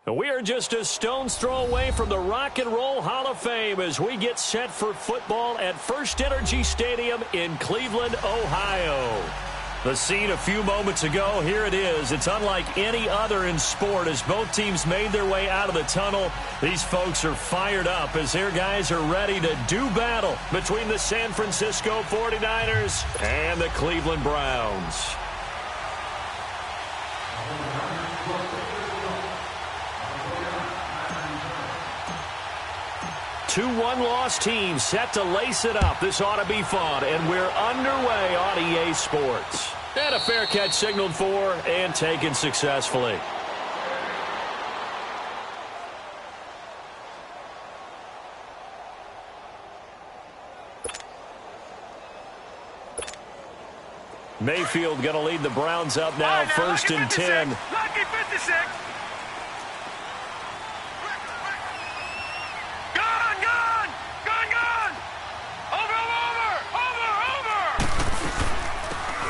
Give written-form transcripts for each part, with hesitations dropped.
We are just a stone's throw away from the Rock and Roll Hall of Fame as we get set for football at First Energy Stadium in Cleveland, Ohio. The scene a few moments ago, here it is. It's unlike any other in sport as both teams made their way out of the tunnel. These folks are fired up as their guys are ready to do battle between the San Francisco 49ers and the Cleveland Browns. Two one-loss teams set to lace it up. This ought to be fun, and we're underway on EA Sports. And a fair catch signaled for and taken successfully. Mayfield going to lead the Browns up now, first and 10. Lucky 56.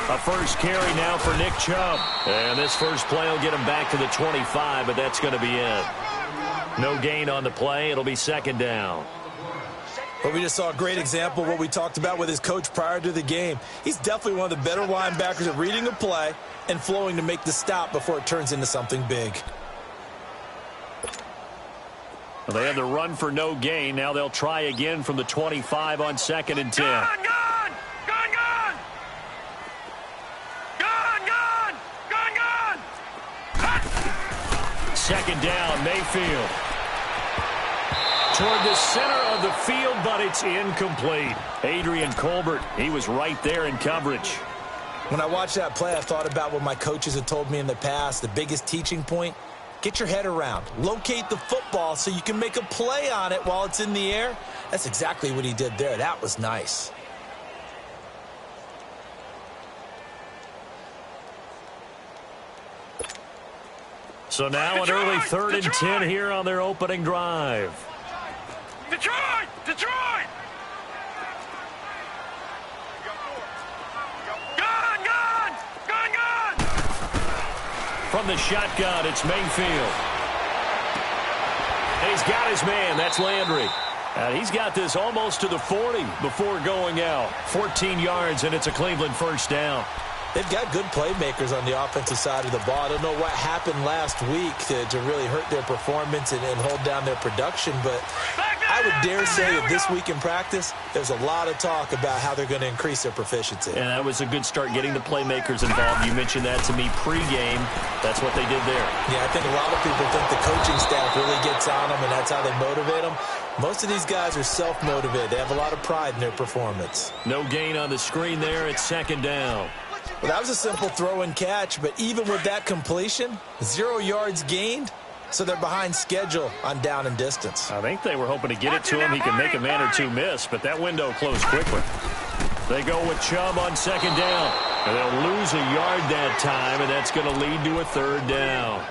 A first carry now for Nick Chubb. And this first play will get him back to the 25, but that's going to be it. No gain on the play. It'll be second down. But we just saw a great example of what we talked about with his coach prior to the game. He's definitely one of the better linebackers at reading a play and flowing to make the stop before it turns into something big. Well, they had the run for no gain. Now they'll try again from the 25 on second and 10. Second down, Mayfield. Toward the center of the field, but it's incomplete. Adrian Colbert, he was right there in coverage. When I watched that play, I thought about what my coaches had told me in the past. The biggest teaching point, get your head around. Locate the football so you can make a play on it while it's in the air. That's exactly what he did there. That was nice. So now an early third and 10 here on their opening drive. Detroit! Detroit! Gun! Gun! Gun! Gun! From the shotgun, it's Mayfield. And he's got his man. That's Landry. And he's got this almost to the 40 before going out. 14 yards, and it's a Cleveland first down. They've got good playmakers on the offensive side of the ball. I don't know what happened last week to really hurt their performance and hold down their production, but I would dare say that this week in practice, there's a lot of talk about how they're going to increase their proficiency. And that was a good start getting the playmakers involved. You mentioned that to me pregame. That's what they did there. Yeah, I think a lot of people think the coaching staff really gets on them, and that's how they motivate them. Most of these guys are self-motivated. They have a lot of pride in their performance. No gain on the screen there. It's second down. Well, that was a simple throw and catch, but even with that completion, 0 yards gained, so they're behind schedule on down and distance. I think they were hoping to get it to him. He can make a man or two miss, but that window closed quickly. They go with Chubb on second down, and they'll lose a yard that time, and that's going to lead to a third down.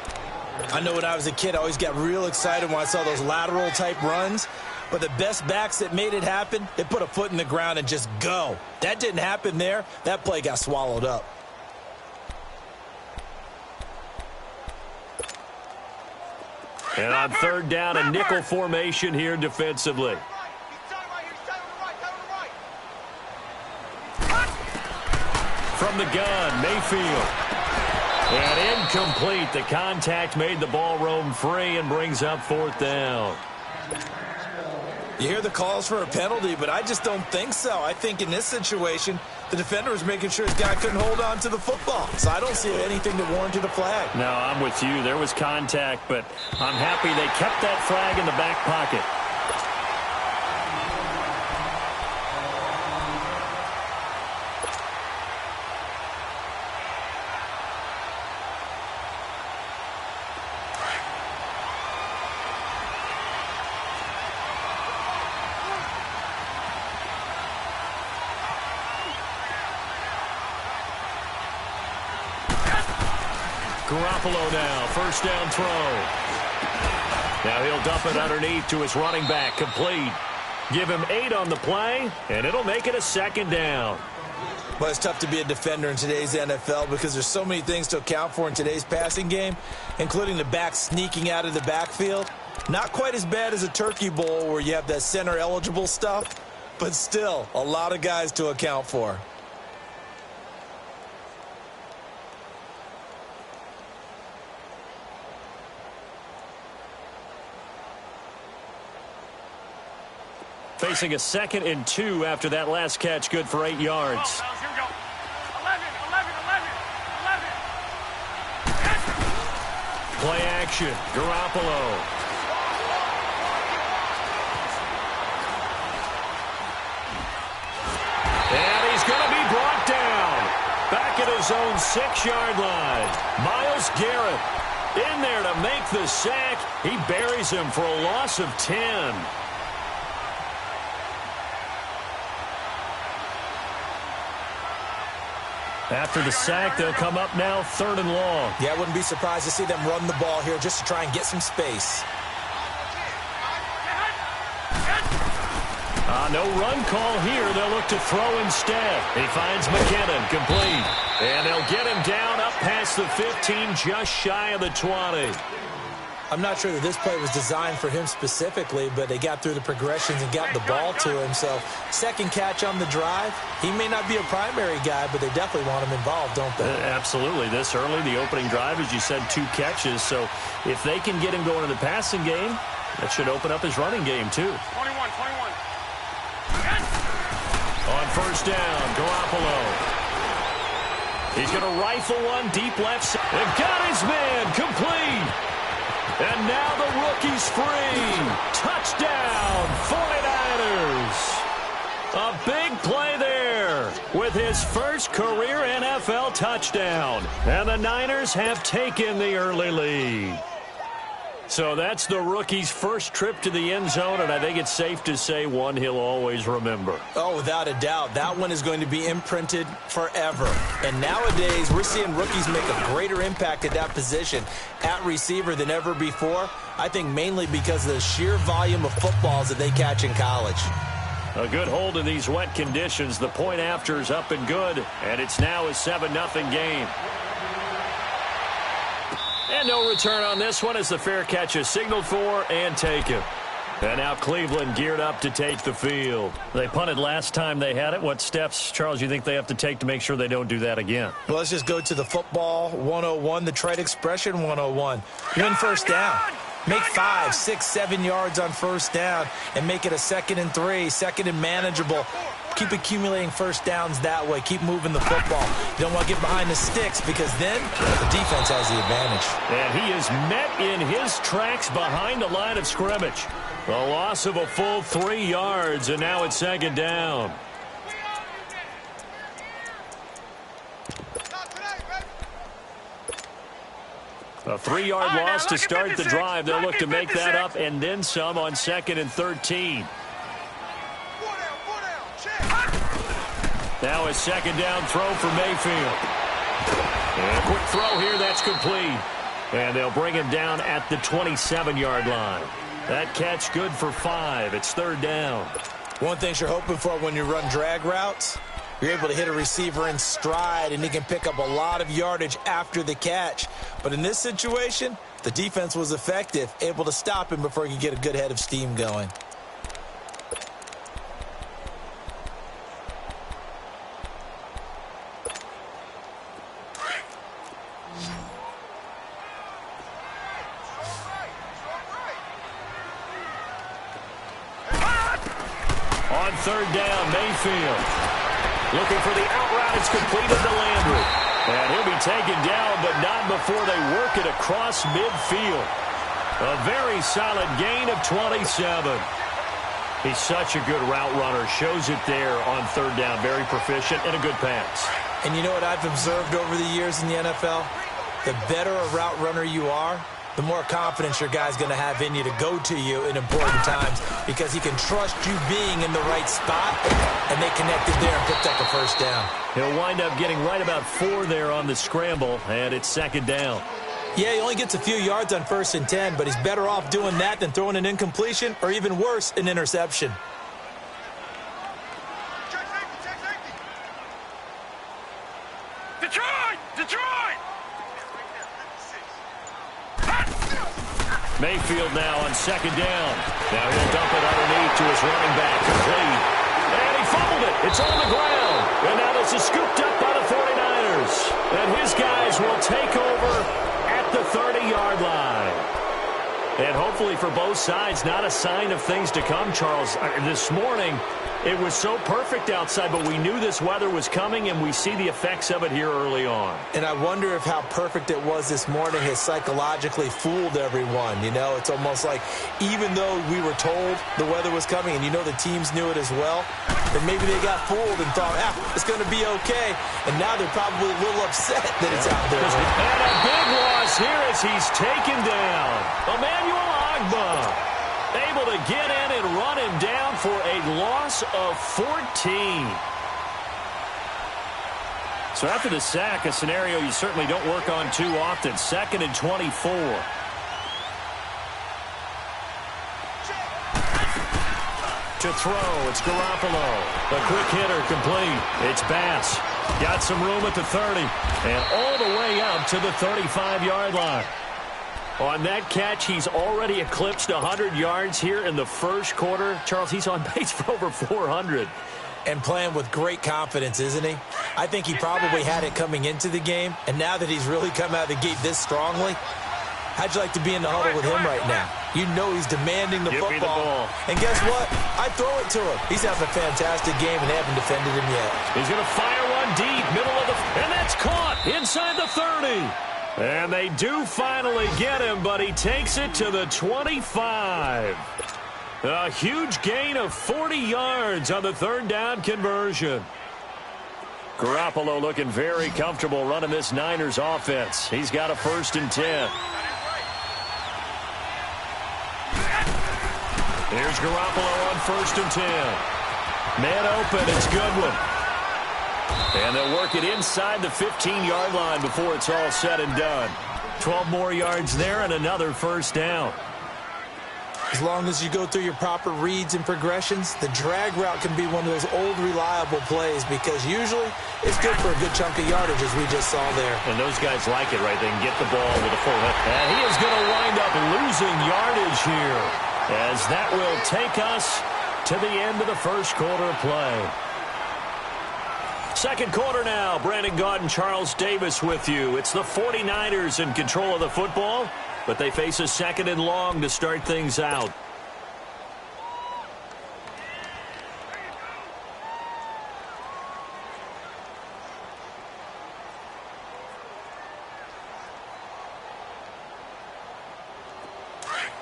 I know when I was a kid, I always got real excited when I saw those lateral-type runs. But the best backs that made it happen, they put a foot in the ground and just go. That didn't happen there. That play got swallowed up. And on third down, a nickel formation here defensively. From the gun, Mayfield. And incomplete. The contact made the ball roam free and brings up fourth down. You hear the calls for a penalty, but I just don't think so. I think in this situation, the defender was making sure his guy couldn't hold on to the football. So I don't see anything that warranted a flag. No, I'm with you. There was contact, but I'm happy they kept that flag in the back pocket. Garoppolo now, first down throw. Now he'll dump it underneath to his running back, complete. Give him 8 on the play, and it'll make it a second down. Well, it's tough to be a defender in today's NFL because there's so many things to account for in today's passing game, including the back sneaking out of the backfield. Not quite as bad as a turkey bowl where you have that center-eligible stuff, but still a lot of guys to account for. Facing a 2nd and 2 after that last catch, good for 8 yards. Here we go. 11. Play action, Garoppolo. And he's going to be brought down. Back at his own 6-yard line. Myles Garrett in there to make the sack. He buries him for a loss of 10. After the sack, they'll come up now 3rd and long. Yeah, I wouldn't be surprised to see them run the ball here just to try and get some space. No run call here. They'll look to throw instead. He finds McKinnon, complete. And they'll get him down up past the 15, just shy of the 20. I'm not sure that this play was designed for him specifically, but they got through the progressions and got the ball to him. So, 2nd catch on the drive. He may not be a primary guy, but they definitely want him involved, don't they? Absolutely. This early, the opening drive, as you said, 2 catches. So, if they can get him going in the passing game, that should open up his running game, too. 21. On 1st down, Garoppolo. He's going to rifle one deep left side. And got his man, complete. And now the rookie's free. Touchdown, 49ers. A big play there with his first career NFL touchdown. And the Niners have taken the early lead. So that's the rookie's first trip to the end zone, and I think it's safe to say one he'll always remember. Oh, without a doubt. That one is going to be imprinted forever. And nowadays, we're seeing rookies make a greater impact at that position at receiver than ever before. I think mainly because of the sheer volume of footballs that they catch in college. A good hold in these wet conditions. The point after is up and good, and it's now a 7-0 game. And no return on this one as the fair catch is signaled for and taken. And now Cleveland geared up to take the field. They punted last time they had it. What steps, Charles, you think they have to take to make sure they don't do that again? Well, let's just go to the football 101, the trite expression 101. Win 1st down. Make 5, 6, 7 yards on 1st down and make it a 2nd and 3, 2nd and manageable. Keep accumulating 1st downs that way. Keep moving the football. You don't want to get behind the sticks because then the defense has the advantage. And he is met in his tracks behind the line of scrimmage. A loss of a full 3 yards, and now it's 2nd down. A 3-yard loss to start the drive. They'll look to make that up and then some on 2nd and 13. Now a 2nd down throw for Mayfield. And a quick throw here, that's complete. And they'll bring him down at the 27-yard line. That catch good for 5. It's 3rd down. One thing you're hoping for when you run drag routes, you're able to hit a receiver in stride, and he can pick up a lot of yardage after the catch. But in this situation, the defense was effective, able to stop him before he could get a good head of steam going. On 3rd down, Mayfield. Looking for the out route. It's completed to Landry. And he'll be taken down, but not before they work it across midfield. A very solid gain of 27. He's such a good route runner. Shows it there on 3rd down. Very proficient and a good pass. And you know what I've observed over the years in the NFL? The better a route runner you are, the more confidence your guy's going to have in you to go to you in important times because he can trust you being in the right spot, and they connected there and picked up a 1st down. He'll wind up getting right about 4 there on the scramble, and it's 2nd down. Yeah, he only gets a few yards on 1st and 10, but he's better off doing that than throwing an incompletion or even worse, an interception. Detroit! Detroit! Mayfield now on second down. Now he'll dump it underneath to his running back. Complete. And he fumbled it. It's on the ground. And now this is scooped up by the 49ers. And his guys will take over at the 30-yard line. And hopefully for both sides, not a sign of things to come, Charles. This morning, it was so perfect outside, but we knew this weather was coming, and we see the effects of it here early on. And I wonder if how perfect it was this morning has psychologically fooled everyone. You know, it's almost like even though we were told the weather was coming, and you know the teams knew it as well, then maybe they got fooled and thought, it's going to be okay. And now they're probably a little upset that it's out there. And a big loss here as he's taken down. Emmanuel Ogbah able to get in and run him down for a loss of 14. So after the sack, a scenario you certainly don't work on too often. 2nd and 24. To throw, it's Garoppolo. The quick hitter complete. It's Bass. Got some room at the 30. And all the way up to the 35-yard line. On that catch, he's already eclipsed 100 yards here in the first quarter. Charles, he's on pace for over 400. And playing with great confidence, isn't he? I think he probably had it coming into the game. And now that he's really come out of the gate this strongly, how'd you like to be in the huddle with him right now? You know he's demanding the football. Give me the ball. And guess what? I throw it to him. He's having a fantastic game, and they haven't defended him yet. He's going to fire one deep, middle of the... And that's caught inside the 30. And they do finally get him, but he takes it to the 25. A huge gain of 40 yards on the third down conversion. Garoppolo looking very comfortable running this Niners offense. He's got a 1st and 10. Here's Garoppolo on 1st and 10. Man open, it's Goodwin. And they'll work it inside the 15-yard line before it's all said and done. 12 more yards there and another 1st down. As long as you go through your proper reads and progressions, the drag route can be one of those old reliable plays because usually it's good for a good chunk of yardage as we just saw there. And those guys like it, right? They can get the ball with a full hit. And he is going to wind up losing yardage here as that will take us to the end of the first quarter of play. Second quarter now. Brandon Gaudin, Charles Davis with you. It's the 49ers in control of the football, but they face a 2nd and long to start things out.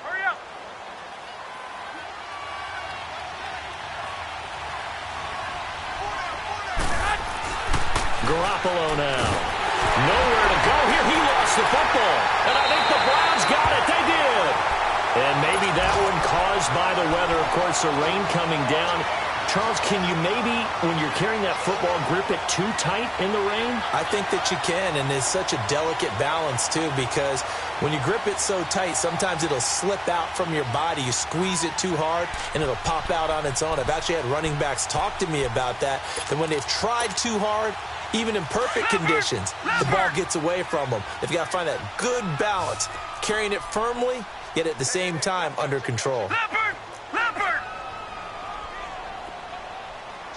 Hurry up! Garoppolo now. Nowhere to go here. He lost the football. And I think the Browns got it. They did. And maybe that one caused by the weather. Of course, the rain coming down. Charles, can you maybe, when you're carrying that football, grip it too tight in the rain? I think that you can, and it's such a delicate balance, too, because when you grip it so tight, sometimes it'll slip out from your body. You squeeze it too hard, and it'll pop out on its own. I've actually had running backs talk to me about that when they've tried too hard, even in perfect conditions, the ball gets away from them. They've got to find that good balance, carrying it firmly, yet at the same time under control. Leopard! Leopard!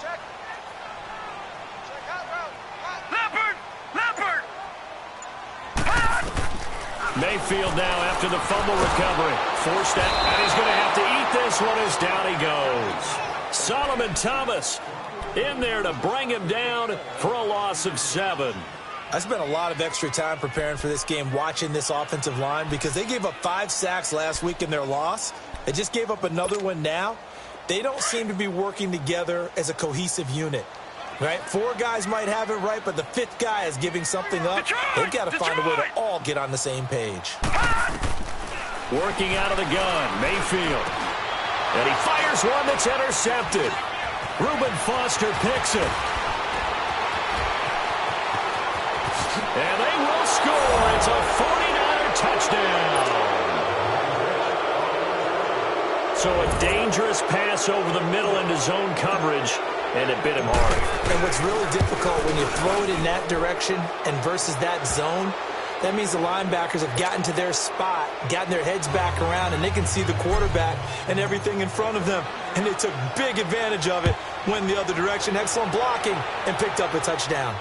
Check. Check out route. Leopard! Leopard! Mayfield now after the fumble recovery. Forced out, and he's going to have to eat this one as down he goes. Solomon Thomas in there to bring him down for a loss of 7. I spent a lot of extra time preparing for this game watching this offensive line because they gave up 5 sacks last week in their loss. They just gave up another one now. They don't seem to be working together as a cohesive unit. Right? 4 guys might have it right, but the 5th guy is giving something up. They've got to find a way to all get on the same page. Working out of the gun, Mayfield. And he fires one that's intercepted. Reuben Foster picks it. And they will score. It's a 49er touchdown. So a dangerous pass over the middle into zone coverage, and it bit him hard. And what's really difficult when you throw it in that direction and versus that zone, that means the linebackers have gotten to their spot, gotten their heads back around, and they can see the quarterback and everything in front of them. And they took big advantage of it, went the other direction, excellent blocking, and picked up a touchdown.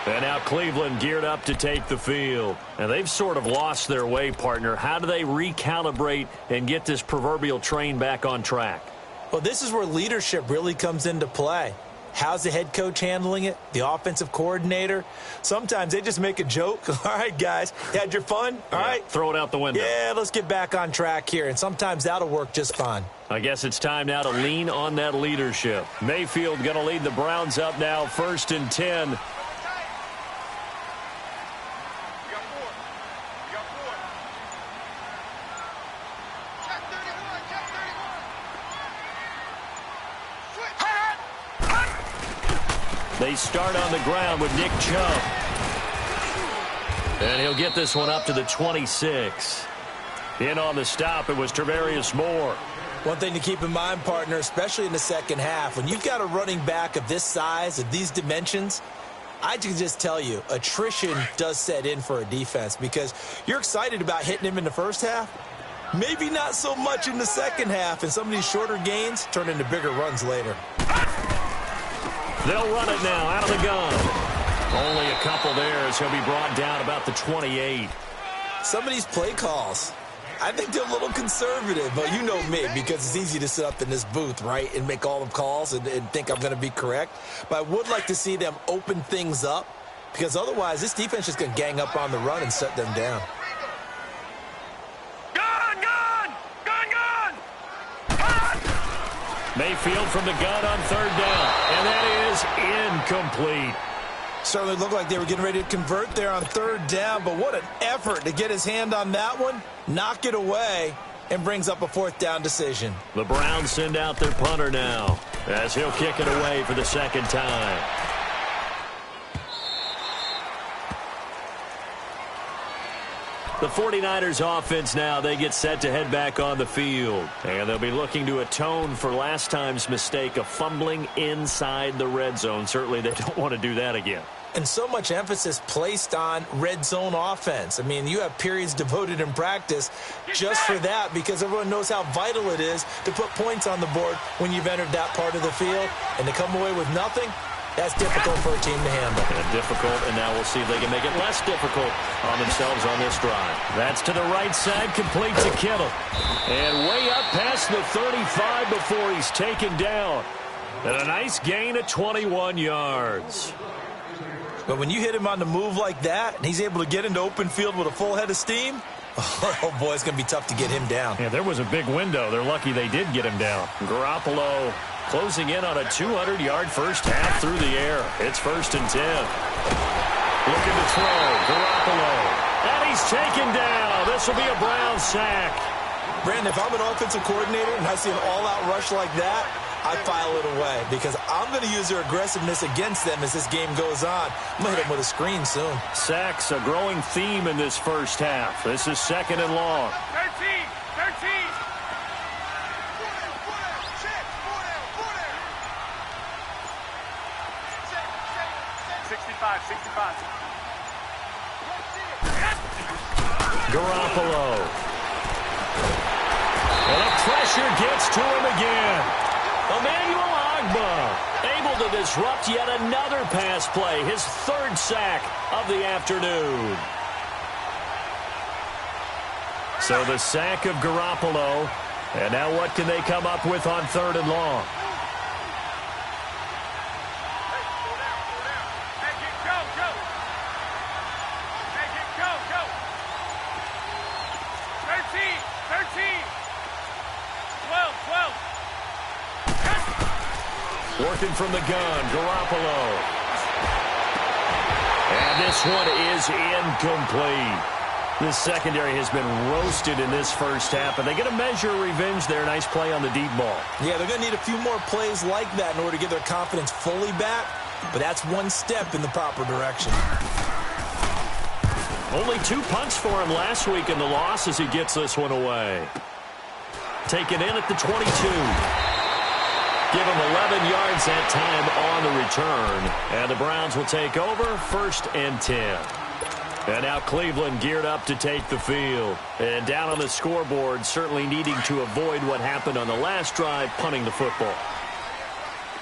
And now Cleveland geared up to take the field. And they've sort of lost their way, partner. How do they recalibrate and get this proverbial train back on track? Well, this is where leadership really comes into play. How's the head coach handling it? The offensive coordinator? Sometimes they just make a joke. All right, guys, you had your fun? All right. Throw it out the window. Yeah, let's get back on track here. And sometimes that'll work just fine. I guess it's time now to lean on that leadership. Mayfield going to lead the Browns up now, 1st and 10. They start on the ground with Nick Chubb. And he'll get this one up to the 26. In on the stop, it was Tarvarius Moore. One thing to keep in mind, partner, especially in the second half, when you've got a running back of this size, of these dimensions, I can just tell you, attrition does set in for a defense because you're excited about hitting him in the first half. Maybe not so much in the second half, and some of these shorter gains turn into bigger runs later. They'll run it now out of the gun. Only a couple there as he'll be brought down about the 28. Some of these play calls, I think they're a little conservative, but you know me, because it's easy to sit up in this booth, right, and make all the calls and think I'm going to be correct. But I would like to see them open things up, because otherwise this defense is going to gang up on the run and shut them down. Mayfield from the gun on 3rd down, and that is incomplete. Certainly looked like they were getting ready to convert there on 3rd down, but what an effort to get his hand on that one, knock it away, and brings up a 4th down decision. The Browns send out their punter now as he'll kick it away for the 2nd time. The 49ers offense now, they get set to head back on the field. And they'll be looking to atone for last time's mistake of fumbling inside the red zone. Certainly they don't want to do that again. And so much emphasis placed on red zone offense. I mean, you have periods devoted in practice just for that because everyone knows how vital it is to put points on the board when you've entered that part of the field. And to come away with nothing, that's difficult for a team to handle. And difficult, and now we'll see if they can make it less difficult on themselves on this drive. That's to the right side, complete to Kittle. And way up past the 35 before he's taken down. And a nice gain of 21 yards. But when you hit him on the move like that, and he's able to get into open field with a full head of steam, oh boy, it's going to be tough to get him down. Yeah, there was a big window. They're lucky they did get him down. Garoppolo closing in on a 200-yard first half through the air. It's 1st and 10. Looking to throw. Garoppolo. And he's taken down. This will be a Browns sack. Brandon, if I'm an offensive coordinator and I see an all-out rush like that, I file it away because I'm going to use their aggressiveness against them as this game goes on. I'm going to hit them with a screen soon. Sacks, a growing theme in this first half. This is 2nd and long. 13. 65. Garoppolo. And the pressure gets to him again. Emmanuel Ogbah able to disrupt yet another pass play. His 3rd sack of the afternoon. So the sack of Garoppolo. And now what can they come up with on 3rd and long? Working from the gun, Garoppolo. And this one is incomplete. This secondary has been roasted in this first half, and they get a measure of revenge there. Nice play on the deep ball. Yeah, they're going to need a few more plays like that in order to get their confidence fully back, but that's one step in the proper direction. Only 2 punts for him last week in the loss as he gets this one away. Taken in at the 22. Give him 11 yards that time on the return. And the Browns will take over 1st and 10. And now Cleveland geared up to take the field. And down on the scoreboard, certainly needing to avoid what happened on the last drive, punting the football.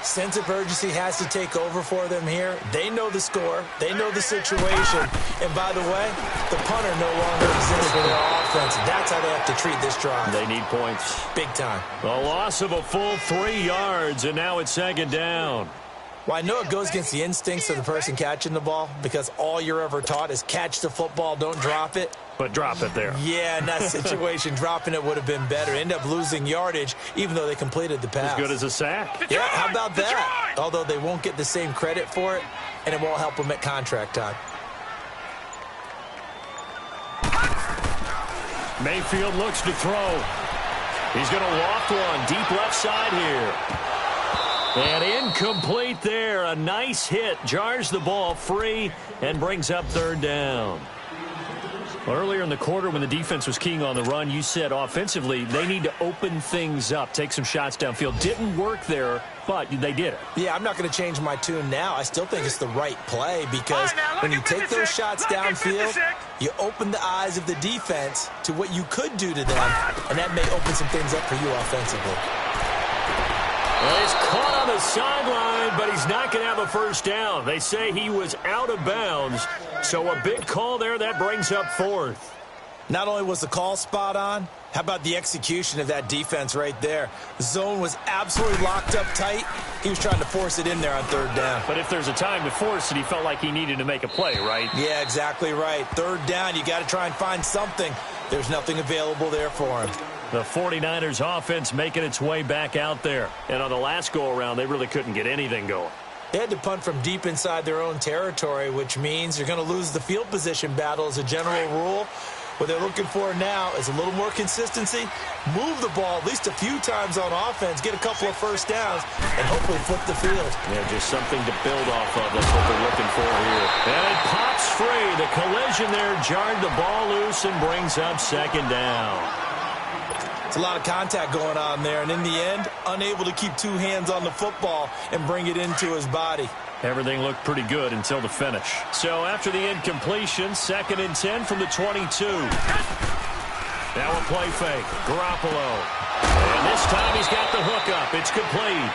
Sense of urgency has to take over for them here. They know the score. They know the situation. And by the way, the punter no longer exists for their offense. That's how they have to treat this drive. They need points. Big time. A loss of a full 3 yards, and now it's 2nd down. Well, I know it goes against the instincts of the person catching the ball because all you're ever taught is catch the football, don't drop it. But drop it there. Yeah, in that situation, dropping it would have been better. End up losing yardage, even though they completed the pass. As good as a sack. Yeah, how about that? Although they won't get the same credit for it, and it won't help them at contract time. Mayfield looks to throw. He's going to loft one deep left side here. And incomplete there. A nice hit. Jars the ball free and brings up 3rd down. Earlier in the quarter when the defense was keying on the run, you said offensively they need to open things up, take some shots downfield. Didn't work there, but they did it. Yeah, I'm not going to change my tune now. I still think it's the right play because when you take those shots downfield, you open the eyes of the defense to what you could do to them, and that may open some things up for you offensively. Well, he's caught on the sideline, but he's not going to have a 1st down. They say he was out of bounds, so a big call there. That brings up 4th. Not only was the call spot on, how about the execution of that defense right there? The zone was absolutely locked up tight. He was trying to force it in there on 3rd down. But if there's a time to force it, he felt like he needed to make a play, right? Yeah, exactly right. 3rd down, you got to try and find something. There's nothing available there for him. The 49ers offense making its way back out there. And on the last go-around, they really couldn't get anything going. They had to punt from deep inside their own territory, which means you're going to lose the field position battle as a general rule. What they're looking for now is a little more consistency, move the ball at least a few times on offense, get a couple of 1st downs, and hopefully flip the field. Yeah, just something to build off of. That's what they're looking for here. And it pops free. The collision there jarred the ball loose and brings up 2nd down. It's a lot of contact going on there, and in the end, unable to keep 2 hands on the football and bring it into his body. Everything looked pretty good until the finish. So after the incompletion, 2nd and 10 from the 22. Now a play fake. Garoppolo. And this time he's got the hook up. It's complete.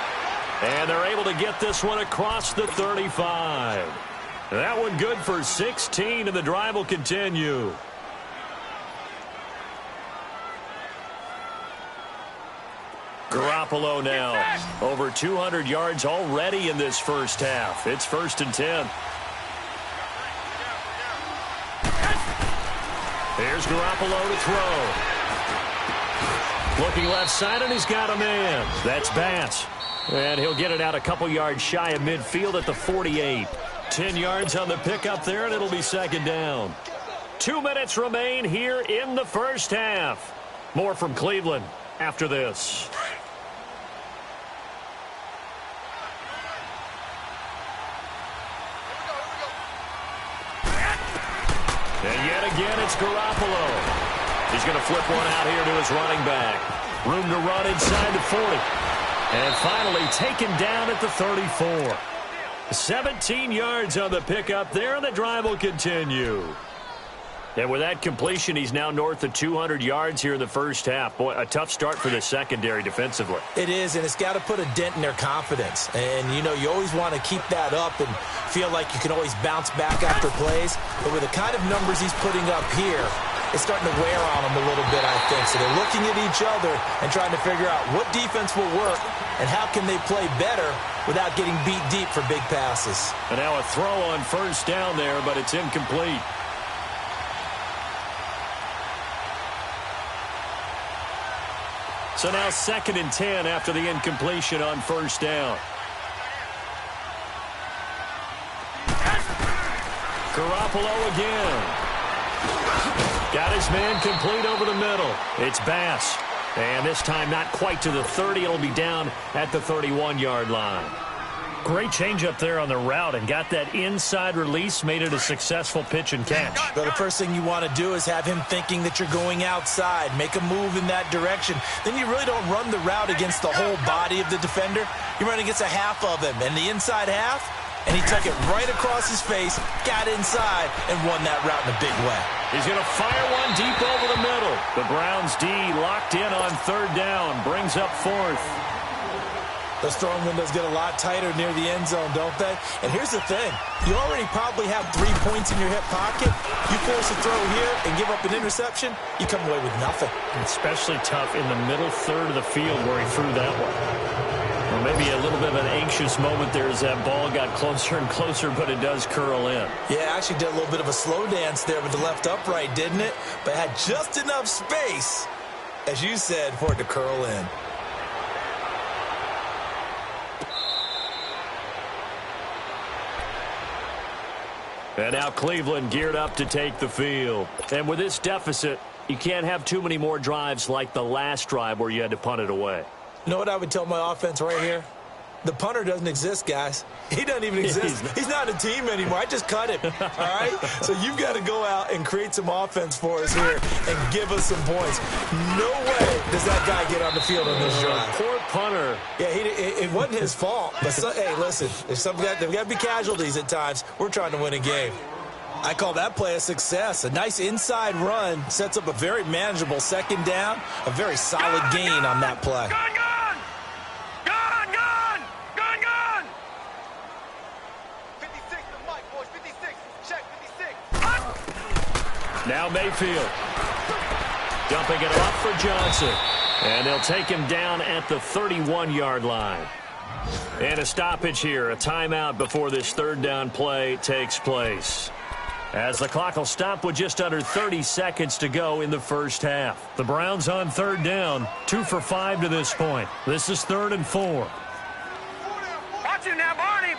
And they're able to get this one across the 35. That one good for 16, and the drive will continue. Garoppolo now. Over 200 yards already in this 1st half. It's 1st and 10. Here's Garoppolo to throw. Looking left side, and he's got a man. That's Bass. And he'll get it out a couple yards shy of midfield at the 48. 10 yards on the pickup there, and it'll be 2nd down. 2 minutes remain here in the 1st half. More from Cleveland after this. And yet again, it's Garoppolo. He's going to flip one out here to his running back. Room to run inside the 40. And finally taken down at the 34. 17 yards on the pickup there, and the drive will continue. And with that completion, he's now north of 200 yards here in the 1st half. Boy, a tough start for the secondary defensively. It is, and it's got to put a dent in their confidence. And, you know, you always want to keep that up and feel like you can always bounce back after plays. But with the kind of numbers he's putting up here, it's starting to wear on them a little bit, I think. So they're looking at each other and trying to figure out what defense will work and how can they play better without getting beat deep for big passes. And now a throw on 1st down there, but it's incomplete. So now 2nd and 10 after the incompletion on 1st down. Garoppolo again. Got his man complete over the middle. It's Bass. And this time not quite to the 30. It'll be down at the 31-yard line. Great change up there on the route and got that inside release, made it a successful pitch and catch. But the first thing you want to do is have him thinking that you're going outside, make a move in that direction. Then you really don't run the route against the whole body of the defender. You run against a half of him, and the inside half, and he took it right across his face, got inside, and won that route in a big way. He's going to fire one deep over the middle. The Browns D locked in on third down, brings up fourth. Those throwing windows get a lot tighter near the end zone, don't they? And here's the thing. You already probably have 3 points in your hip pocket. You force a throw here and give up an interception, you come away with nothing. Especially tough in the middle third of the field where he threw that one. Well, maybe a little bit of an anxious moment there as that ball got closer and closer, but it does curl in. Yeah, actually did a little bit of a slow dance there with the left upright, didn't it? But had just enough space, as you said, for it to curl in. And now Cleveland geared up to take the field. And with this deficit, you can't have too many more drives like the last drive where you had to punt it away. You know what I would tell my offense right here? The punter doesn't exist, guys. He doesn't even exist. He's not a team anymore. I just cut him, all right? So you've got to go out and create some offense for us here and give us some points. No way does that guy get on the field on this drive. Poor punter. Yeah, it wasn't his fault. But, hey, listen, there's got to be casualties at times. We're trying to win a game. I call that play a success. A nice inside run sets up a very manageable second down, a very solid gain on that play. Now Mayfield dumping it off for Johnson. And they'll take him down at the 31-yard line. And a stoppage here, a timeout before this third down play takes place. As the clock will stop with just under 30 seconds to go in the first half. The Browns on third down, 2 for 5 to this point. This is 3rd and 4. Watch him now, Barney!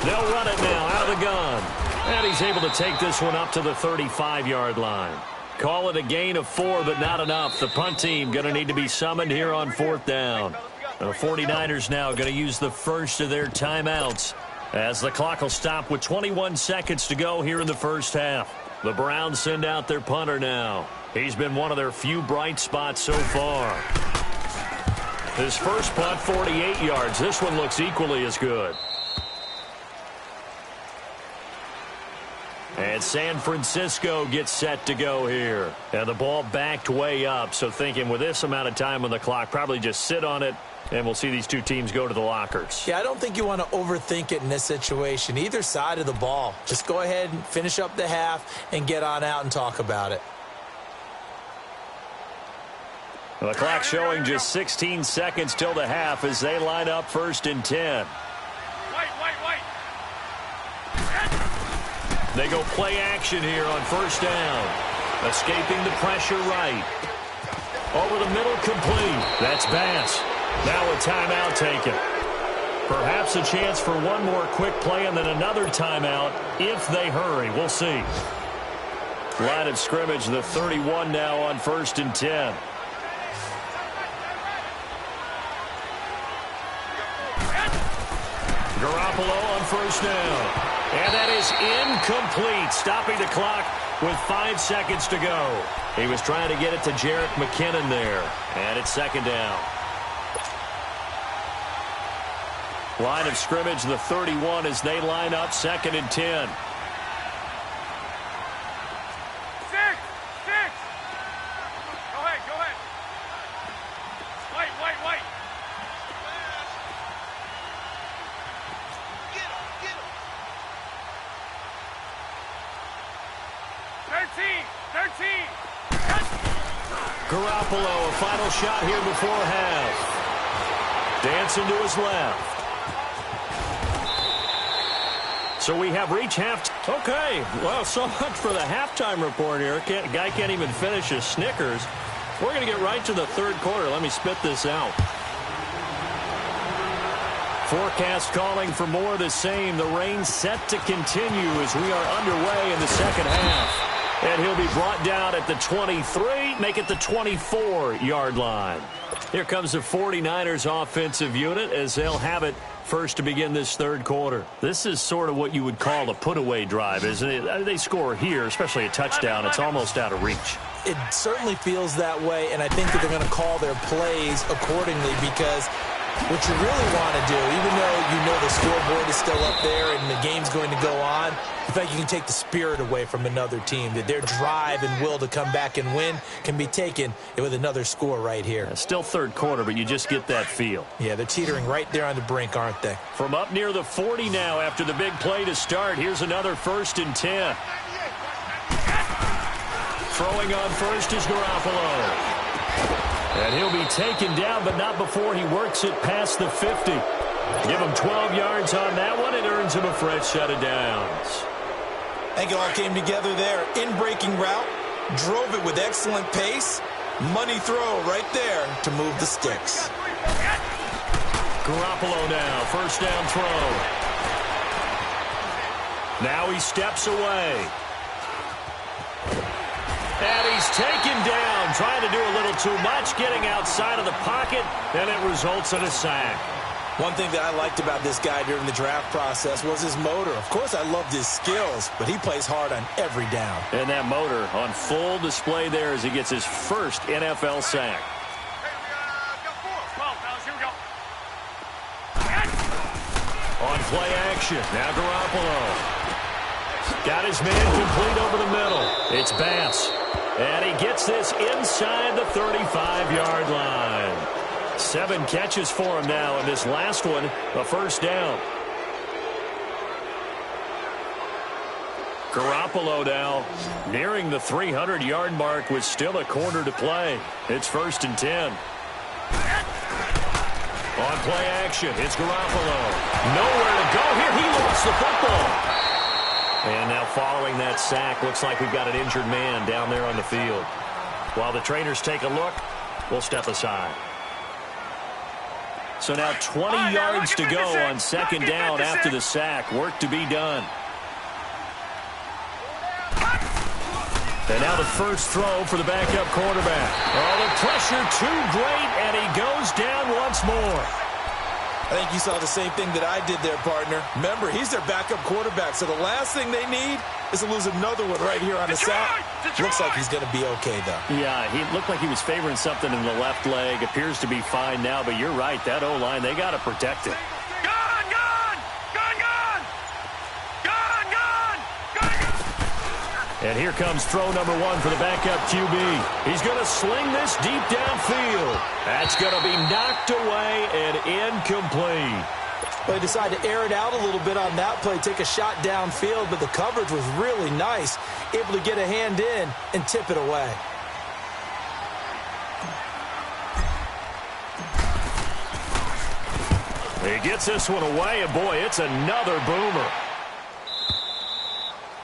They'll run it now out of the gun. And he's able to take this one up to the 35-yard line. Call it a gain of 4, but not enough. The punt team going to need to be summoned here on 4th down. The 49ers now going to use the first of their timeouts as the clock will stop with 21 seconds to go here in the first half. The Browns send out their punter now. He's been one of their few bright spots so far. His first punt, 48 yards. This one looks equally as good. And San Francisco gets set to go here. And the ball backed way up, so thinking with this amount of time on the clock, probably just sit on it, and we'll see these two teams go to the lockers. Yeah, I don't think you want to overthink it in this situation. Either side of the ball. Just go ahead and finish up the half and get on out and talk about it. The clock showing just 16 seconds till the half as they line up 1st and 10. They go play action here on 1st down. Escaping the pressure right. Over the middle, complete. That's Bass. Now a timeout taken. Perhaps a chance for one more quick play and then another timeout if they hurry. We'll see. Line of scrimmage, the 31 now on 1st and 10. Garoppolo on 1st down. And that is incomplete, stopping the clock with 5 seconds to go. He was trying to get it to Jerick McKinnon there. And it's 2nd down. Line of scrimmage, the 31 as they line up 2nd and 10. 6. Go ahead. Wait. Get him. 13. Garoppolo, a final shot here before half. Dancing to his left. So we have reached half. Okay, well, so much for the halftime report here. Guy can't even finish his Snickers. We're going to get right to the 3rd quarter. Let me spit this out. Forecast calling for more of the same. The rain set to continue as we are underway in the 2nd half. And he'll be brought down at the 23, make it the 24-yard line. Here comes the 49ers offensive unit as they'll have it first to begin this third quarter. This is sort of what you would call a put-away drive, isn't it? They score here, especially a touchdown. It's almost out of reach. It certainly feels that way, and I think that they're going to call their plays accordingly because what you really want to do, even though you know the scoreboard is still up there and the game's going to go on, in fact, you can take the spirit away from another team, that their drive and will to come back and win can be taken with another score right here. Still third quarter, but you just get that feel. Yeah, they're teetering right there on the brink, aren't they? From up near the 40 now after the big play to start, here's another 1st and 10. Throwing on first is Garoppolo. And he'll be taken down, but not before he works it past the 50. Give him 12 yards on that one. It earns him a fresh set of downs. I think it all came together there. In-breaking route, drove it with excellent pace. Money throw right there to move the sticks. Garoppolo now, first down throw. Now he steps away. And he's taken down, trying to do a little too much, getting outside of the pocket, and it results in a sack. One thing that I liked about this guy during the draft process was his motor. Of course, I loved his skills, but he plays hard on every down. And that motor on full display there as he gets his first NFL sack. On play action, now Garoppolo. Got his man complete over the middle. It's Bass. And he gets this inside the 35-yard line. 7 catches for him now, and this last one, a first down. Garoppolo now nearing the 300-yard mark with still a quarter to play. It's 1st and 10. On play action, it's Garoppolo. Nowhere to go here. He lost the football. And now following that sack, looks like we've got an injured man down there on the field. While the trainers take a look, we'll step aside. So now 20 yards to go on 2nd down after the sack. Work to be done. And now the first throw for the backup quarterback. Oh, the pressure too great, and he goes down once more. I think you saw the same thing that I did there, partner. Remember, he's their backup quarterback, so the last thing they need is to lose another one right here on the sack. Looks like he's going to be okay, though. Yeah, he looked like he was favoring something in the left leg. Appears to be fine now, but you're right. That O-line, they got to protect it. And here comes throw number 1 for the backup QB. He's going to sling this deep downfield. That's going to be knocked away and incomplete. Well, he decided to air it out a little bit on that play, take a shot downfield, but the coverage was really nice. Able to get a hand in and tip it away. He gets this one away, and boy, it's another boomer.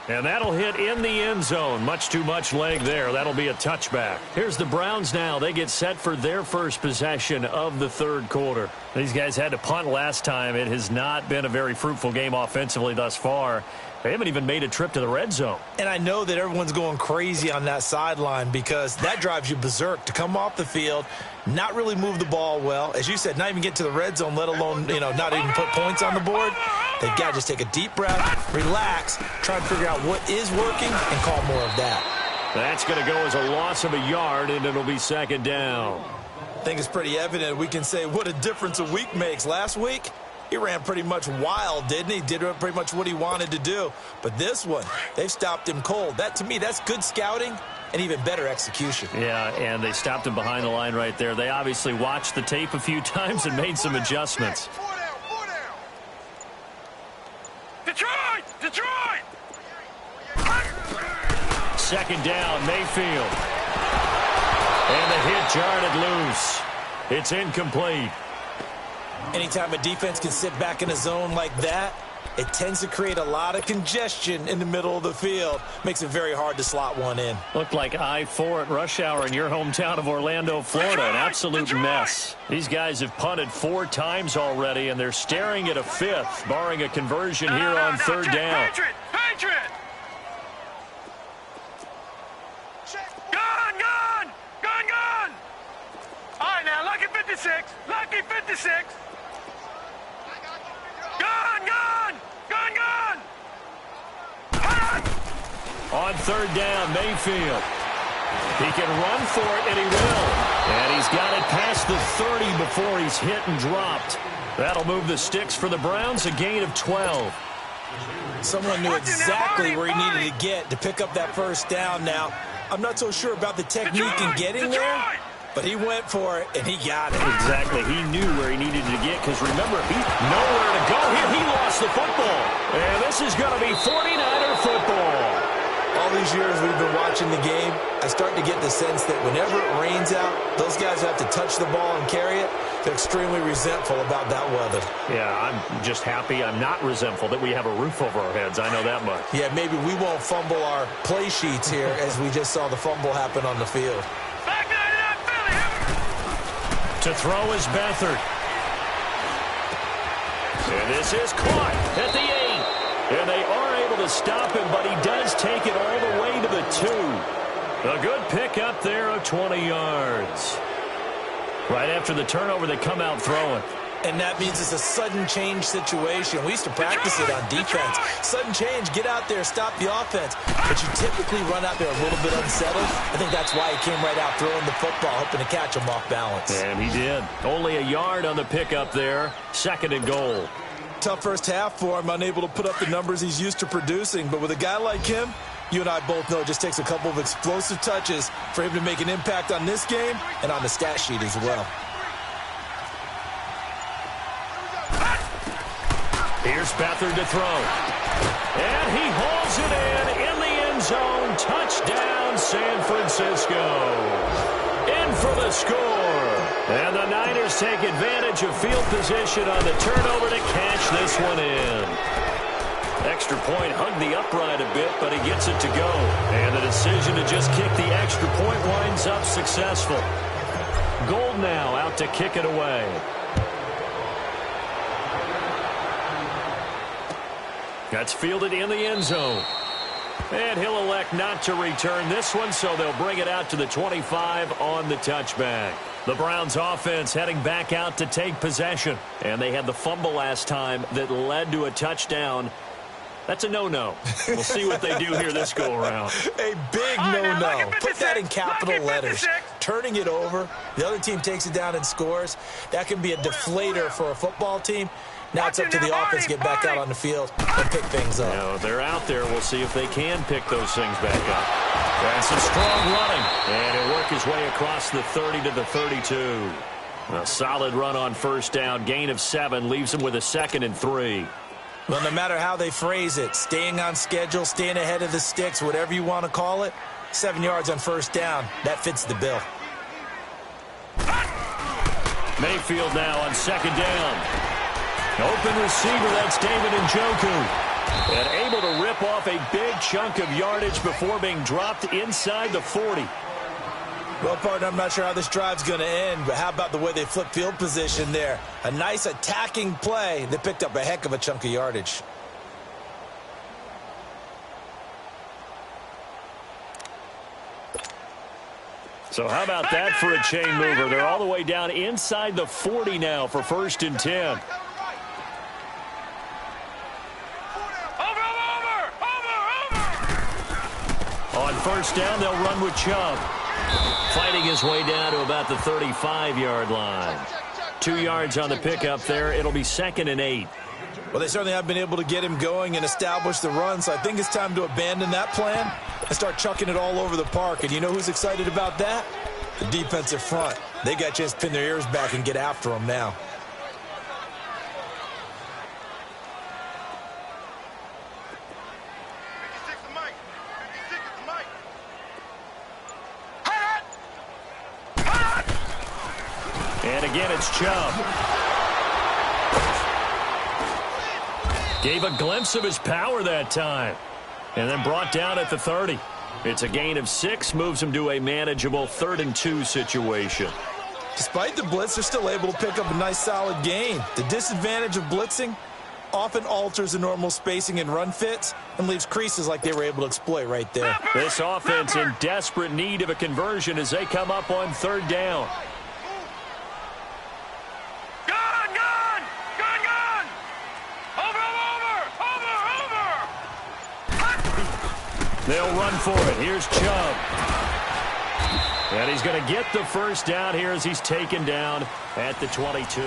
And that'll hit in the end zone. Much too much leg there. That'll be a touchback. Here's the Browns now. They get set for their first possession of the third quarter. These guys had to punt last time. It has not been a very fruitful game offensively thus far. They haven't even made a trip to the red zone. And I know that everyone's going crazy on that sideline because that drives you berserk to come off the field, not really move the ball well. As you said, not even get to the red zone, let alone, not even put points on the board. They've got to just take a deep breath, relax, try to figure out what is working, and call more of that. That's going to go as a loss of a yard, and it'll be 2nd down. I think it's pretty evident we can say what a difference a week makes. Last week, he ran pretty much wild, didn't he? Did pretty much what he wanted to do. But this one, they've stopped him cold. That, to me, that's good scouting and even better execution. Yeah, and they stopped him behind the line right there. They obviously watched the tape a few times and made some adjustments. Detroit! 2nd down, Mayfield. And the hit jarred loose. It's incomplete. Anytime a defense can sit back in a zone like that, it tends to create a lot of congestion in the middle of the field. Makes it very hard to slot one in. Looked like I-4 at rush hour in your hometown of Orlando, Florida. An absolute mess. These guys have punted 4 times already, and they're staring at a 5th, barring a conversion here on 3rd down. Patriot! Gun! All right, now, look at the to 6. Gun! On third down, Mayfield. He can run for it, and he will. And he's got it past the 30 before he's hit and dropped. That'll move the sticks for the Browns, a gain of 12. Someone knew exactly where he needed to get to pick up that first down. Now, I'm not so sure about the technique in getting there, but he went for it, and he got it. Exactly. He knew where he needed to get because, remember, he's nowhere to go here. He lost the football. And this is going to be 49er football. All these years we've been watching the game, I start to get the sense that whenever it rains out, those guys who have to touch the ball and carry it, they're extremely resentful about that weather. Yeah, I'm just happy I'm not resentful that we have a roof over our heads. I know that much. Yeah, maybe we won't fumble our play sheets here as we just saw the fumble happen on the field. To throw is Beathard. And this is caught at the 8. And they are able to stop him, but he does take it all the way to the 2. A good pick up there of 20 yards. Right after the turnover, they come out throwing. And that means it's a sudden change situation. We used to practice it on defense. Sudden change, get out there, stop the offense. But you typically run out there a little bit unsettled. I think that's why he came right out throwing the football, hoping to catch him off balance. And he did. Only a yard on the pickup there. 2nd and goal. Tough first half for him, unable to put up the numbers he's used to producing. But with a guy like him, you and I both know it just takes a couple of explosive touches for him to make an impact on this game and on the stat sheet as well. Here's Beathard to throw. And he hauls it in the end zone. Touchdown, San Francisco. In for the score. And the Niners take advantage of field position on the turnover to cash this one in. Extra point hugged the upright a bit, but he gets it to go. And the decision to just kick the extra point winds up successful. Gold now out to kick it away. That's fielded in the end zone. And he'll elect not to return this one, so they'll bring it out to the 25 on the touchback. The Browns offense heading back out to take possession. And they had the fumble last time that led to a touchdown. That's a no-no. We'll see what they do here this go-around. A big no-no. Put that in capital letters. Turning it over, the other team takes it down and scores. That can be a deflator for a football team. Now it's up to the offense to get back out on the field and pick things up. Now, they're out there. We'll see if they can pick those things back up. That's some strong running. And he'll work his way across the 30 to the 32. A solid run on first down. Gain of 7 leaves him with a 2nd and 3. Well, no matter how they phrase it, staying on schedule, staying ahead of the sticks, whatever you want to call it, 7 yards on first down, that fits the bill. Mayfield now on 2nd down. Open receiver, that's David Njoku. And able to rip off a big chunk of yardage before being dropped inside the 40. Well, partner, I'm not sure how this drive's going to end, but how about the way they flip field position there? A nice attacking play that picked up a heck of a chunk of yardage. So how about that for a chain mover? They're all the way down inside the 40 now for 1st and 10. On first down, they'll run with Chubb. Fighting his way down to about the 35-yard line. 2 yards on the pickup there. It'll be 2nd and 8. Well, they certainly have been able to get him going and establish the run, so I think it's time to abandon that plan and start chucking it all over the park. And you know who's excited about that? The defensive front. They got a chance to pin their ears back and get after him now. And again, it's Chubb. Gave a glimpse of his power that time. And then brought down at the 30. It's a gain of 6, moves him to a manageable 3rd and 2 situation. Despite the blitz, they're still able to pick up a nice solid gain. The disadvantage of blitzing often alters the normal spacing and run fits and leaves creases like they were able to exploit right there. This offense in desperate need of a conversion as they come up on 3rd down. They'll run for it. Here's Chubb. And he's going to get the first down here as he's taken down at the 22.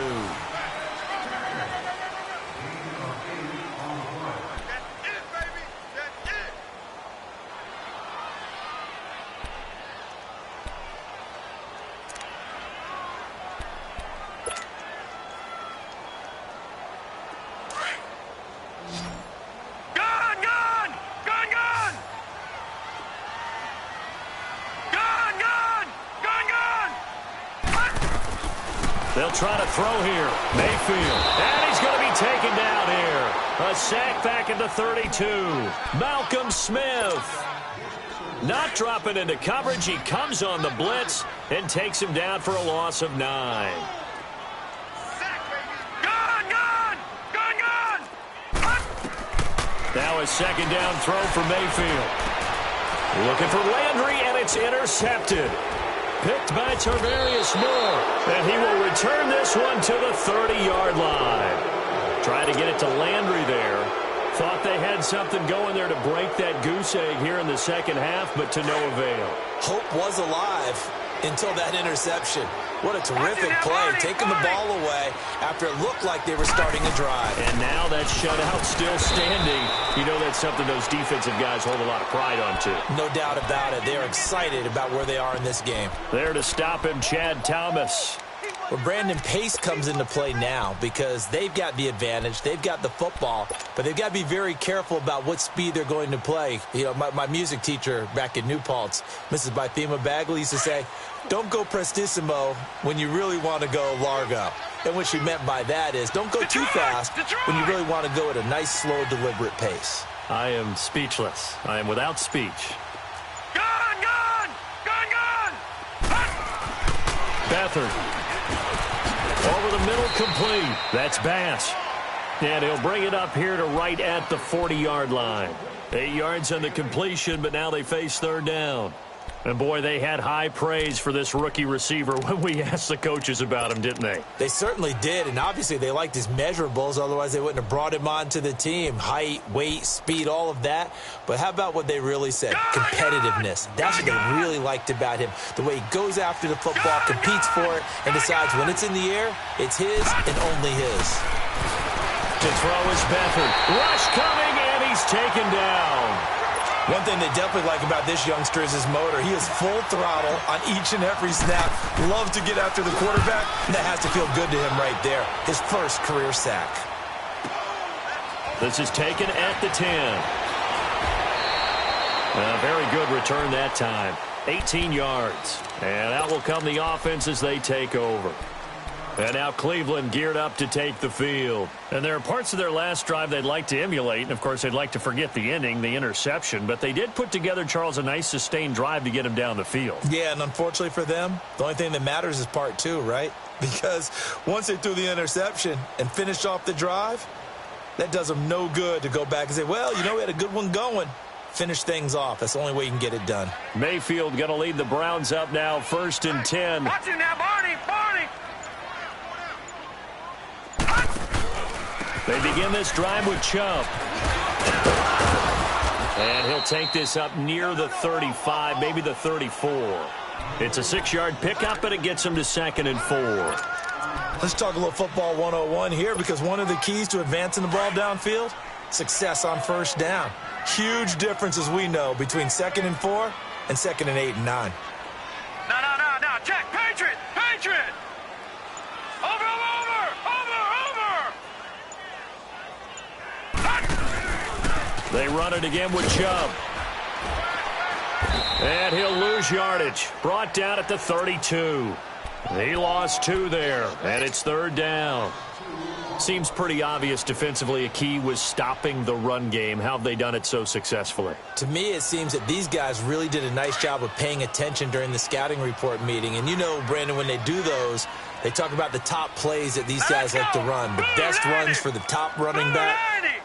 They'll try to throw here. Mayfield. And he's going to be taken down here. A sack back at the 32. Malcolm Smith. Not dropping into coverage. He comes on the blitz and takes him down for a loss of 9. Now a second down throw for Mayfield. Looking for Landry, and it's intercepted. Picked by Tarvarius Moore. And he will return this one to the 30-yard line. Try to get it to Landry there. Thought they had something going there to break that goose egg here in the second half, but to no avail. Hope was alive until that interception. What a terrific play, taking the ball away after it looked like they were starting a drive. And now that shutout still standing. You know that's something those defensive guys hold a lot of pride on, too. No doubt about it. They're excited about where they are in this game. There to stop him, Chad Thomas. Well, Brandon, pace comes into play now because they've got the advantage. They've got the football, but they've got to be very careful about what speed they're going to play. You know, my music teacher back in New Paltz, Mrs. Bythema Bagley, used to say, don't go prestissimo when you really want to go largo. And what she meant by that is don't go too fast when you really want to go at a nice, slow, deliberate pace. I am speechless. I am without speech. Beathard. Over the middle, complete. That's Bass. And he'll bring it up here to right at the 40-yard line. 8 yards on the completion, but now they face third down. And, boy, they had high praise for this rookie receiver when we asked the coaches about him, didn't they? They certainly did, and obviously they liked his measurables. Otherwise, they wouldn't have brought him onto the team. Height, weight, speed, all of that. But how about what they really said? Competitiveness. That's what they really liked about him. The way he goes after the football, competes for it, and decides when it's in the air, it's his and only his. To throw is Beathard. Rush coming, and he's taken down. One thing they definitely like about this youngster is his motor. He is full throttle on each and every snap. Loves to get after the quarterback, and that has to feel good to him right there. His first career sack. This is taken at the 10. A very good return that time. 18 yards. And out will come the offense as they take over. And now Cleveland geared up to take the field. And there are parts of their last drive they'd like to emulate. And, of course, they'd like to forget the ending, the interception. But they did put together, Charles, a nice sustained drive to get him down the field. Yeah, and unfortunately for them, the only thing that matters is part 2, right? Because once they threw the interception and finished off the drive, that does them no good to go back and say, well, you know, we had a good one going. Finish things off. That's the only way you can get it done. Mayfield going to lead the Browns up now, 1st and 10. Watch it now, Barney. They begin this drive with Chubb. And he'll take this up near the 35, maybe the 34. It's a 6-yard pickup, but it gets him to 2nd and 4. Let's talk a little football 101 here, because one of the keys to advancing the ball downfield, success on first down. Huge difference, as we know, between 2nd and 4 and 2nd and 8 and 9. No. Check. Patriot. Over. They run it again with Chubb. And he'll lose yardage. Brought down at the 32. He lost 2 there, and it's 3rd down. Seems pretty obvious defensively a key was stopping the run game. How have they done it so successfully? To me, it seems that these guys really did a nice job of paying attention during the scouting report meeting. And you know, Brandon, when they do those, they talk about the top plays that these guys like to run. The best runs for the top running back.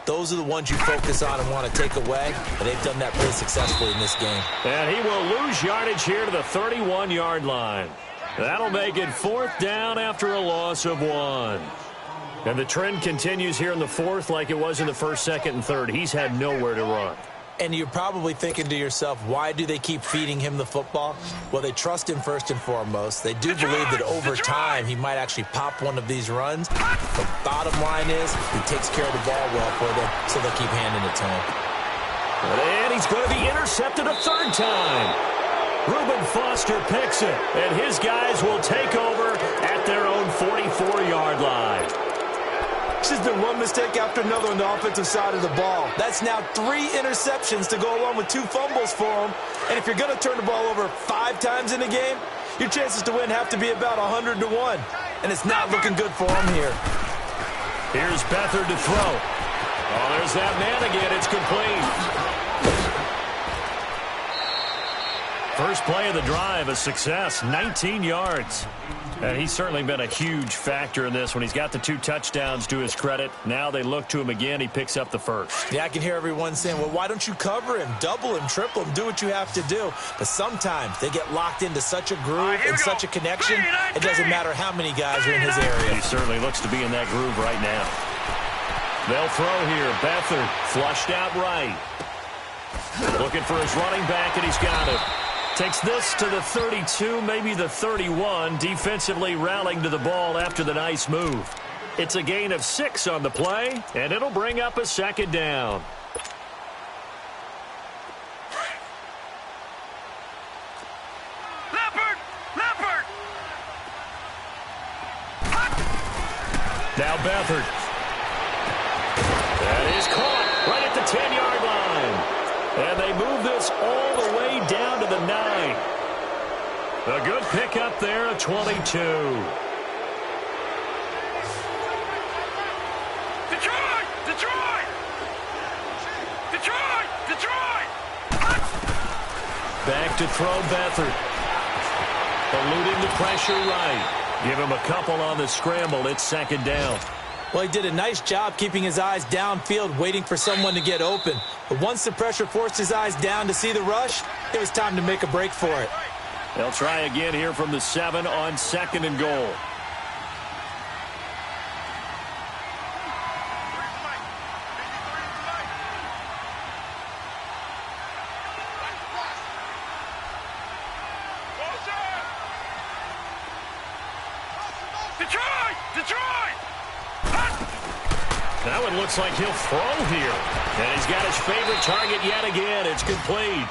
Those are the ones you focus on and want to take away. And they've done that pretty successfully in this game. And he will lose yardage here to the 31-yard line. That'll make it 4th down after a loss of 1. And the trend continues here in the 4th like it was in the 1st, 2nd, and 3rd. He's had nowhere to run. And you're probably thinking to yourself, why do they keep feeding him the football? Well, they trust him first and foremost. They do believe that over time he might actually pop one of these runs. The bottom line is he takes care of the ball well for them, so they'll keep handing it to him. And he's going to be intercepted a third time. Reuben Foster picks it, and his guys will take over at their own 44-yard line. This has been one mistake after another on the offensive side of the ball. That's now 3 interceptions to go along with 2 fumbles for him. And if you're going to turn the ball over 5 times in a game, your chances to win have to be about 100 to 1. And it's not looking good for him here. Here's Beathard to throw. Oh, there's that man again. It's complete. First play of the drive, a success, 19 yards. And he's certainly been a huge factor in this when he's got the 2 touchdowns to his credit. Now they look to him again. He picks up the first. Yeah, I can hear everyone saying, well, why don't you cover him, double him, triple him, do what you have to do. But sometimes they get locked into such a groove and such a connection, it doesn't matter how many guys are in his area. He certainly looks to be in that groove right now. They'll throw here. Beathard flushed out right. Looking for his running back, and he's got it. Takes this to the 32, maybe the 31, defensively rallying to the ball after the nice move. It's a gain of 6 on the play, and it'll bring up a second down. Leopard! Leopard! Now Beathard. That is caught right at the 10-yard line. And they move this all the way down to the 9. A good pickup there, a 22. Detroit! Detroit! Detroit! Detroit! Back to throw Beathard. Eluding the pressure right. Give him a couple on the scramble. It's second down. Well, he did a nice job keeping his eyes downfield, waiting for someone to get open. But once the pressure forced his eyes down to see the rush, it was time to make a break for it. They'll try again here from the 7 on 2nd and goal. Detroit! Detroit! Now it looks like he'll throw here. And he's got his favorite target yet again. It's complete.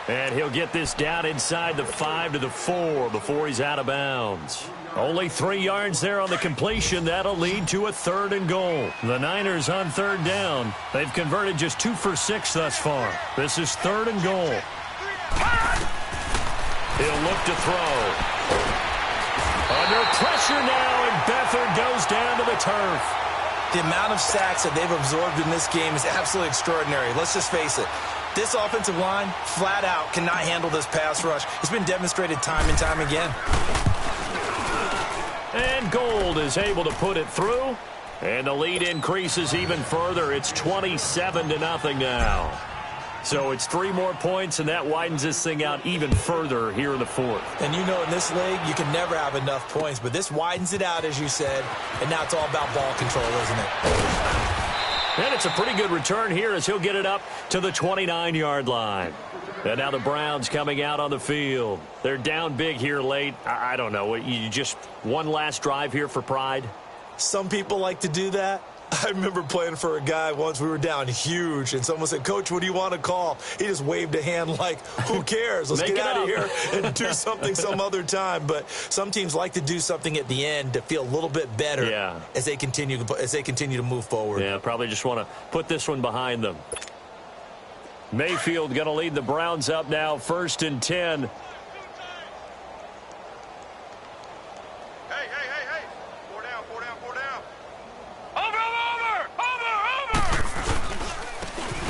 And he'll get this down inside the 5 to the 4 before he's out of bounds. Only 3 yards there on the completion. That'll lead to a 3rd and goal. The Niners on 3rd down. They've converted just 2 for 6 thus far. This is 3rd and goal. He'll look to throw. Under pressure now, and Beathard goes down to the turf. The amount of sacks that they've absorbed in this game is absolutely extraordinary. Let's just face it. This offensive line, flat out, cannot handle this pass rush. It's been demonstrated time and time again. And Gold is able to put it through. And the lead increases even further. It's 27-0 now. So it's 3 more points, and that widens this thing out even further here in the 4th. And you know in this league, you can never have enough points. But this widens it out, as you said. And now it's all about ball control, isn't it? And it's a pretty good return here as he'll get it up to the 29-yard line. And now the Browns coming out on the field. They're down big here late. I don't know. You just one last drive here for pride? Some people like to do that. I remember playing for a guy once. We were down huge, and someone said, "Coach, what do you want to call?" He just waved a hand like, who cares? Let's get out of here and do something some other time. But some teams like to do something at the end to feel a little bit better as they continue to move forward. Yeah, probably just want to put this one behind them. Mayfield going to lead the Browns up now, 1st and 10.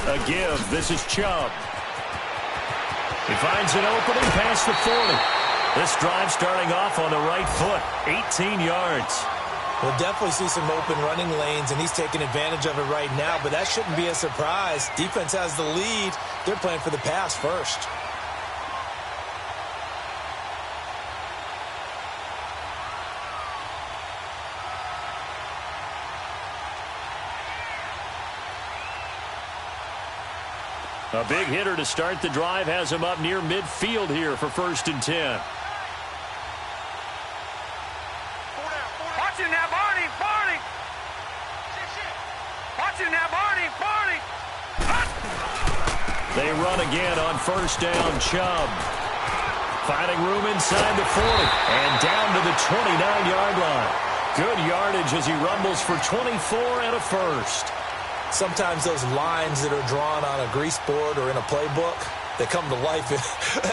A give. This is Chubb. He finds an opening past the 40. This drive starting off on the right foot. 18 yards. We'll definitely see some open running lanes, and he's taking advantage of it right now, but that shouldn't be a surprise. Defense has the lead. They're playing for the pass first. A big hitter to start the drive has him up near midfield here for 1st and 10. Watch it now, Barney, Barney. Watch it now, Barney, Barney. They run again on 1st down. Chubb finding room inside the 40 and down to the 29-yard line. Good yardage as he rumbles for 24 and a first. Sometimes those lines that are drawn on a grease board or in a playbook, they come to life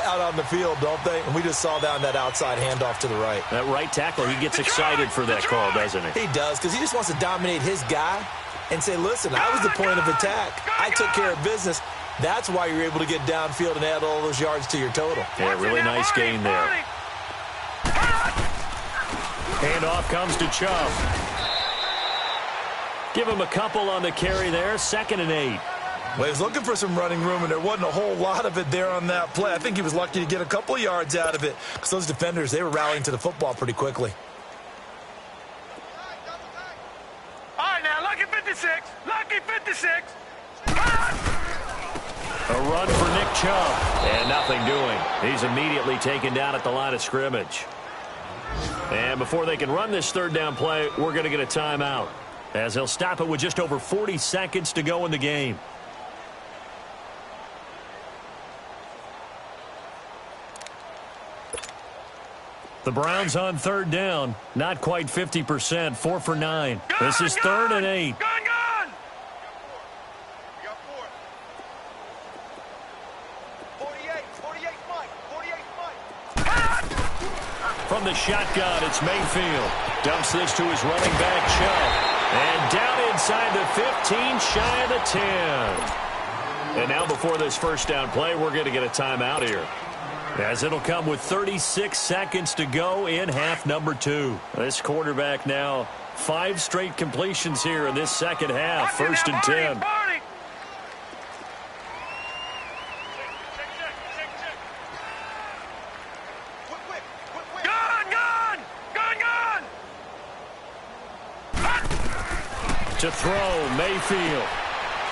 out on the field, don't they? And we just saw down that outside handoff to the right. That right tackle, he gets excited for that call, doesn't he? He does, because he just wants to dominate his guy and say, listen, I was the point of attack. I took care of business. That's why you're able to get downfield and add all those yards to your total. Yeah, really nice gain there. Handoff comes to Chubb. Give him a couple on the carry there. 2nd and 8. Well, he was looking for some running room, and there wasn't a whole lot of it there on that play. I think he was lucky to get a couple of yards out of it because those defenders, they were rallying to the football pretty quickly. All right, now, lucky 56. Lucky 56. A run for Nick Chubb. And nothing doing. He's immediately taken down at the line of scrimmage. And before they can run this 3rd down play, we're going to get a timeout, as they'll stop it with just over 40 seconds to go in the game. The Browns on 3rd down. Not quite 50%. 4 for 9. This is 3rd and 8. Gun! From the shotgun, it's Mayfield. Dumps this to his running back, Chubb. And down inside the 15, shy of the 10. And now before this 1st down play, we're going to get a timeout here, as it'll come with 36 seconds to go in half number 2. This quarterback now 5 straight completions here in this 2nd half. 1st and 10. To throw, Mayfield.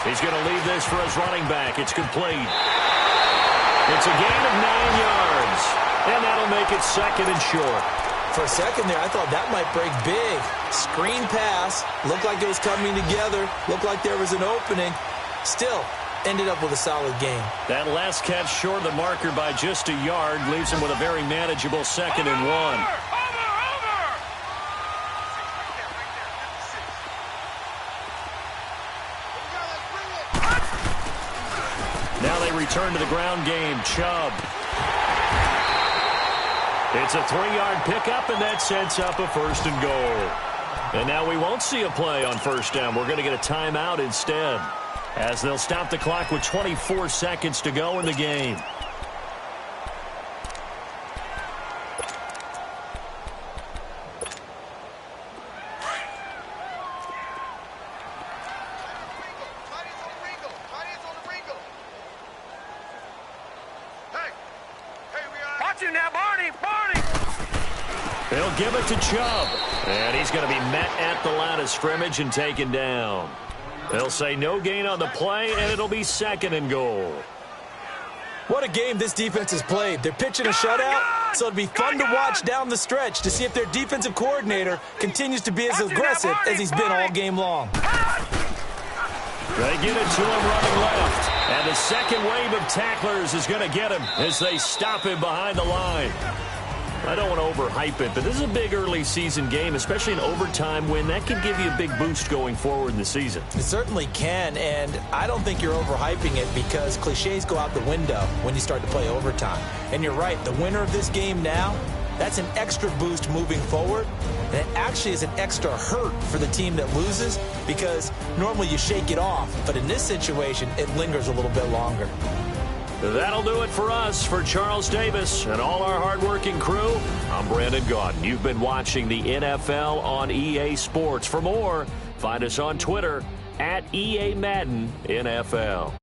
He's going to leave this for his running back. It's complete. It's a gain of 9 yards. And that'll make it 2nd and short. For a second there, I thought that might break big. Screen pass. Looked like it was coming together. Looked like there was an opening. Still, ended up with a solid game. That last catch short of the marker by just a yard leaves him with a very manageable 2nd and 1. Now they return to the ground game. Chubb. It's a 3-yard pickup, and that sets up a 1st and goal. And now we won't see a play on 1st down. We're going to get a timeout instead, as they'll stop the clock with 24 seconds to go in the game. They'll give it to Chubb. And he's going to be met at the line of scrimmage and taken down. They'll say no gain on the play, and it'll be 2nd and goal. What a game this defense has played. They're pitching a shutout, so it'll be fun to watch down the stretch to see if their defensive coordinator continues to be as aggressive as he's been all game long. They get it to him running left. And the second wave of tacklers is going to get him as they stop him behind the line. I don't want to overhype it, but this is a big early season game, especially an overtime win. That could give you a big boost going forward in the season. It certainly can, and I don't think you're overhyping it because cliches go out the window when you start to play overtime. And you're right, the winner of this game now, that's an extra boost moving forward, and it actually is an extra hurt for the team that loses because normally you shake it off, but in this situation, it lingers a little bit longer. That'll do it for us. For Charles Davis and all our hardworking crew, I'm Brandon Gaudin. You've been watching the NFL on EA Sports. For more, find us on Twitter @EA Madden NFL.